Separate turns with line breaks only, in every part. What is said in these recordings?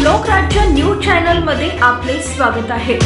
Lokrajya news channel मध्ये आपले स्वागत आहे।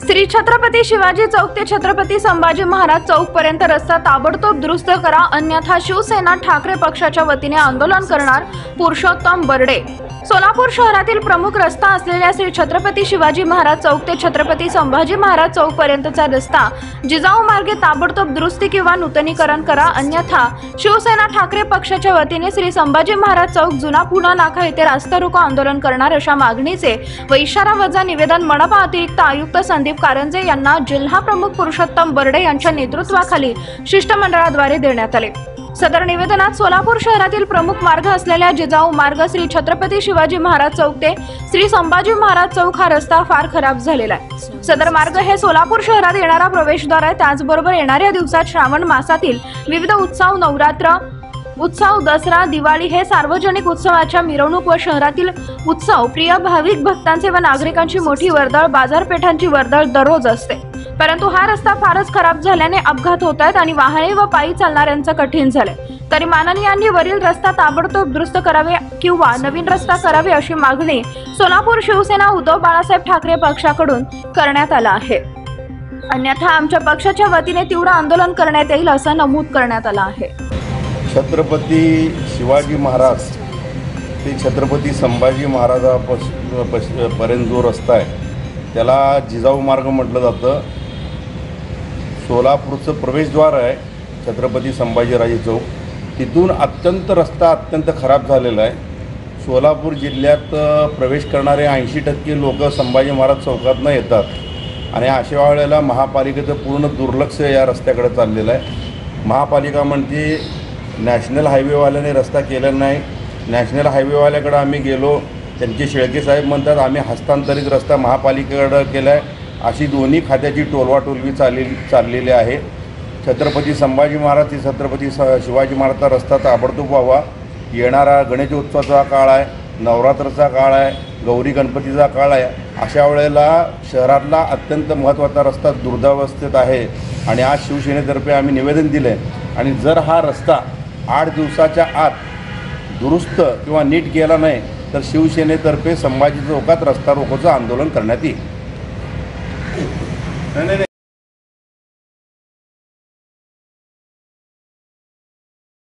श्री छत्रपती शिवाजी चौक ते छत्रपती संभाजी महाराज चौक पर्यंत रस्ता ताबडतोब दुरुस्त करा, अन्यथा शिवसेना ठाकरे पक्षाच्या वतीने आंदोलन करणार। पुरुषोत्तम बर्डे। सोलापूर शहरातील प्रमुख रस्ता असलेल्या श्री छत्रपती शिवाजी महाराज चौक ते छत्रपती संभाजी महाराज चौक पर्यंतचा रस्ता जिजाऊ मार्गे ताबडतोब दुरुस्ती किंवा नूतनीकरण करा, अन्यथा शिवसेना ठाकरे पक्षाच्या वतीने श्री संभाजी महाराज चौक जुना पुणा नाका येथे रास्ता रोको आंदोलन करणार अशा मागणीचे व इशारा वजा निवेदन मनपा अतिरिक्त आयुक्त संदीप कारंजे यांना जिल्हा प्रमुख पुरुषोत्तम बर्डे यांच्या नेतृत्वाखाली शिष्टमंडळाद्वारे देण्यात आले। सदर निवेदनात सोलापूर शहरातील प्रमुख मार्ग असलेल्या जिजाऊ मार्ग श्री छत्रपती शिवाजी महाराज चौक ते श्री संभाजी महाराज चौक हा रस्ता फार खराब झालेला आहे। सदर मार्ग हे सोलापूर शहरात येणारा प्रवेशद्वार आहे। त्याचबरोबर येणाऱ्या दिवसात श्रावण मासातील विविध उत्सव, नवरात्र उत्सव, दसरा, दिवाळी हे सार्वजनिक उत्सवाच्या मिरवणूक व शहरातील उत्सव प्रिय भाविक भक्तांचे व नागरिकांची मोठी वर्दळ, बाजारपेठांची वर्दळ दररोज असते। परंतु हा रस्ता फारच खराब झाल्याने अपघात होत आहेत आणि वाहने व पायी चालणाऱ्यांचं कठीण झाले। तरी माननीयांनी वरील रस्ता ताबडतोब दुरुस्त करावे किंवा नवीन रस्ता करावे अशी मागणी सोलापूर शिवसेना उद्धव बाळासाहेब ठाकरे पक्षाकडून करण्यात आला आहे, अन्यथा आमच्या पक्षाच्या वतीने तीव्र आंदोलन करण्यात येईल असं नमूद करण्यात आलं आहे।
छत्रपती शिवाजी महाराज ते छत्रपती संभाजी महाराजापर्यंत जो रस्ता आहे त्याला जिजाऊ मार्ग म्हटलं जातं। सोलापूरचं प्रवेशद्वार आहे छत्रपती संभाजीराजे चौक, तिथून रस्ता अत्यंत खराब झालेला आहे। सोलापूर जिल्ह्यात प्रवेश करणारे 80% लोक संभाजी महाराज चौकातनं येतात आणि अशा वेळेला महापालिकेचं पूर्ण दुर्लक्ष या रस्त्याकडे चाललेलं आहे। महापालिका म्हणते नॅशनल हायवेवाल्याने रस्ता केला नाही। नॅशनल हायवेवाल्याकडे आम्ही गेलो, त्यांचे शेळके साहेब म्हणतात आम्ही हस्तांतरित रस्ता महापालिकेकडे केला आहे। अशी दोन्ही खात्याची टोलवाटोलवी चाललेली आहे। छत्रपती संभाजी महाराज ते छत्रपती शिवाजी महाराजचा रस्ता ताबडतोब व्हावा। येणारा गणेशोत्सवाचा काळ आहे, नवरात्राचा काळ आहे, गौरी गणपतीचा काळ आहे। अशा वेळेला शहरातला अत्यंत महत्त्वाचा रस्ता दुर्दावस्थेत आहे आणि आज शिवसेनेतर्फे आम्ही निवेदन दिलं आहे आणि जर हा रस्ता 8 दिवसाच्या आत दुरुस्त किंवा नीट केला नाही तर शिवसेनेतर्फे संभाजी चौकात रस्ता रोकोचं आंदोलन करण्यात येईल।